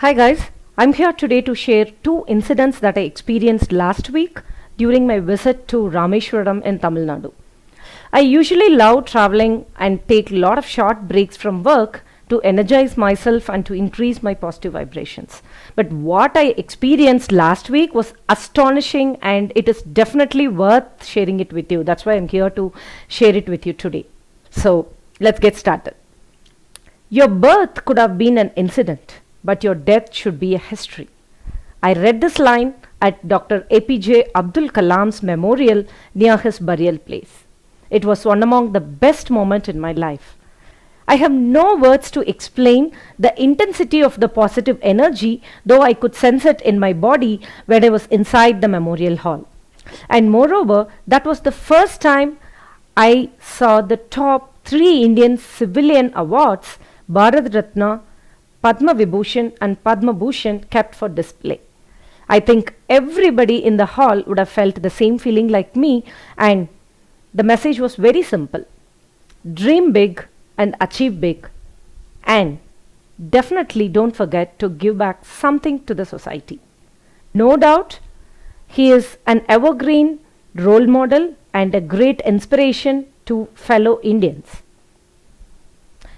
Hi guys, I'm here today to share two incidents that I experienced last week during my visit to Rameshwaram in Tamil Nadu. I usually love traveling and take a lot of short breaks from work to energize myself and to increase my positive vibrations. But what I experienced last week was astonishing and it is definitely worth sharing it with you. That's why I'm here to share it with you today. So let's get started. Your birth could have been an incident, but your death should be a history. I read this line at Dr.A.P.J. Abdul Kalam's Memorial near his burial place. It was one among the best moments in my life. I have no words to explain the intensity of the positive energy, though I could sense it in my body when I was inside the memorial hall. And moreover, that was the first time I saw the top three Indian civilian awards, Bharat Ratna, Padma Vibhushan and Padma Bhushan, kept for display. I think everybody in the hall would have felt the same feeling like me, and the message was very simple. Dream big and achieve big, and definitely don't forget to give back something to the society. No doubt, he is an evergreen role model and a great inspiration to fellow Indians.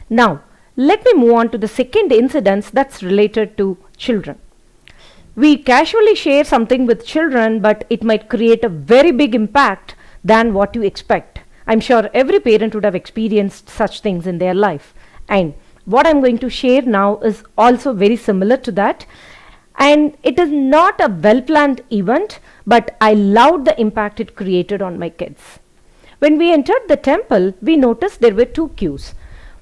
Now, let me move on to the second incident that's related to children. We casually share something with children, but it might create a very big impact than what you expect. I'm sure every parent would have experienced such things in their life. And what I'm going to share now is also very similar to that. And it is not a well-planned event, but I loved the impact it created on my kids. When we entered the temple, we noticed there were two queues.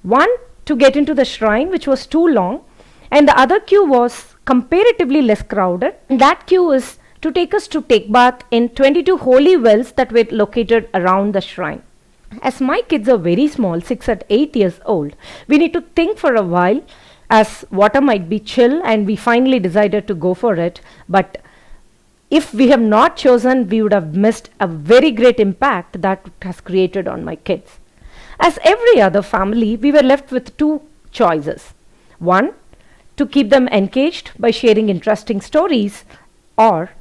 One to get into the shrine, which was too long, and the other queue was comparatively less crowded. And that queue is to take us to take bath in 22 holy wells that were located around the shrine. As my kids are very small, 6 and 8 years old, we need to think for a while as water might be chill, and we finally decided to go for it. But if we have not chosen, we would have missed a very great impact that it has created on my kids. As every other family, we were left with two choices. One, to keep them engaged by sharing interesting stories, or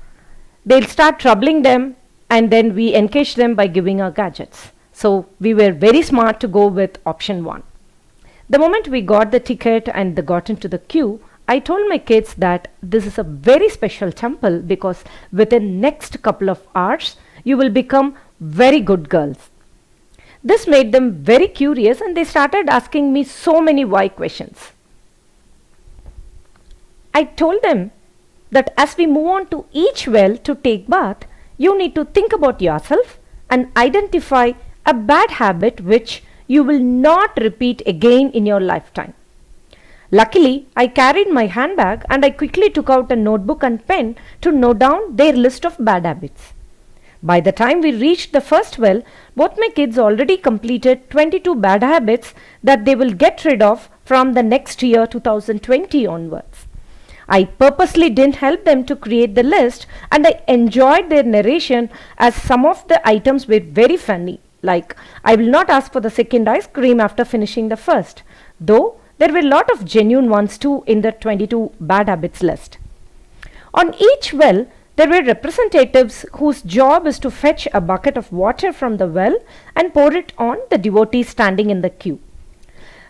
they'll start troubling them and then we engage them by giving our gadgets. So we were very smart to go with option one. The moment we got the ticket and they got into the queue, I told my kids that this is a very special temple because within next couple of hours, you will become very good girls. This made them very curious and they started asking me so many why questions. I told them that as we move on to each well to take bath, you need to think about yourself and identify a bad habit which you will not repeat again in your lifetime. Luckily, I carried my handbag and I quickly took out a notebook and pen to note down their list of bad habits. By the time we reached the first well, both my kids already completed 22 bad habits that they will get rid of from the next year 2020 onwards. I purposely didn't help them to create the list, and I enjoyed their narration as some of the items were very funny, like I will not ask for the second ice cream after finishing the first, though there were a lot of genuine ones too in the 22 bad habits list. On each well, there were representatives whose job is to fetch a bucket of water from the well and pour it on the devotees standing in the queue.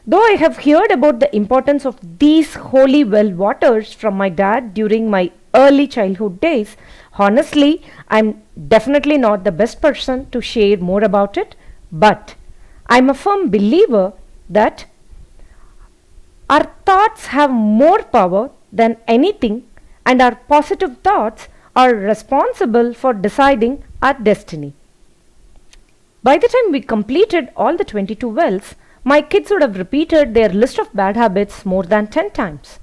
Though I have heard about the importance of these holy well waters from my dad during my early childhood days, honestly, I'm definitely not the best person to share more about it, but I'm a firm believer that our thoughts have more power than anything, and our positive thoughts are responsible for deciding our destiny. By the time we completed all the 22 wells, my kids would have repeated their list of bad habits more than 10 times.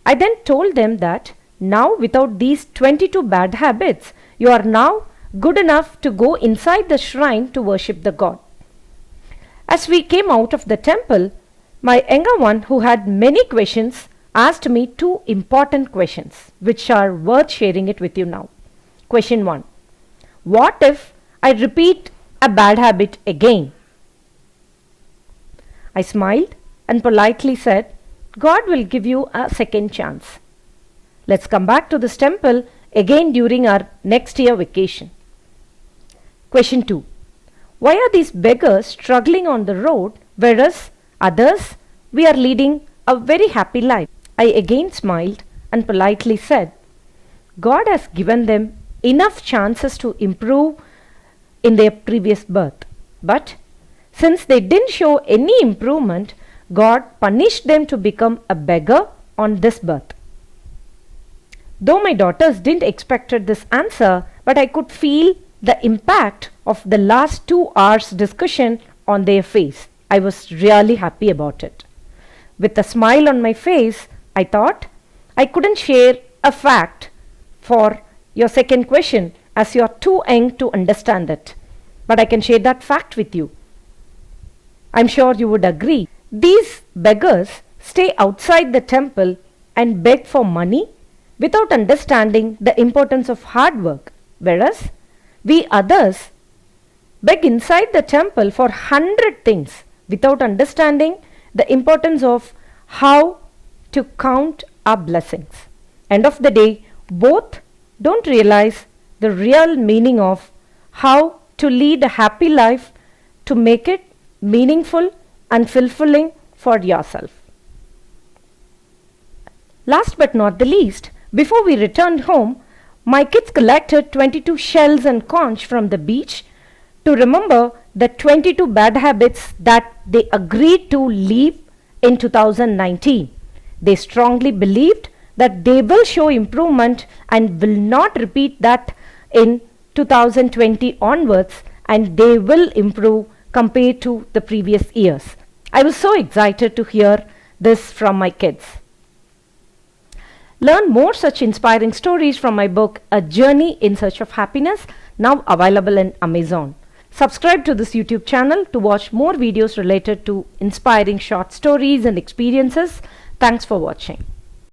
I then told them that now without these 22 bad habits, you are now good enough to go inside the shrine to worship the god. As we came out of the temple, my younger one, who had many questions, asked me two important questions, which are worth sharing it with you now. Question 1. What if I repeat a bad habit again? I smiled and politely said, God will give you a second chance. Let's come back to this temple again during our next year vacation. Question 2. Why are these beggars struggling on the road, whereas others, we are leading a very happy life? I again smiled and politely said, God has given them enough chances to improve in their previous birth. But since they didn't show any improvement, God punished them to become a beggar on this birth. Though my daughters didn't expect this answer, but I could feel the impact of the last 2 hours discussion on their face. I was really happy about it. With a smile on my face, I thought I couldn't share a fact for your second question as you are too young to understand it. But I can share that fact with you. I'm sure you would agree. These beggars stay outside the temple and beg for money without understanding the importance of hard work, whereas we others beg inside the temple for 100 things without understanding the importance of how to count our blessings. End of the day, both don't realize the real meaning of how to lead a happy life to make it meaningful and fulfilling for yourself. Last but not the least, before we returned home, my kids collected 22 shells and conch from the beach to remember the 22 bad habits that they agreed to leave in 2019. They strongly believed that they will show improvement and will not repeat that in 2020 onwards, and they will improve compared to the previous years. I was so excited to hear this from my kids. Learn more such inspiring stories from my book, A Journey in Search of Happiness, now available in Amazon. Subscribe to this YouTube channel to watch more videos related to inspiring short stories and experiences. Thanks for watching.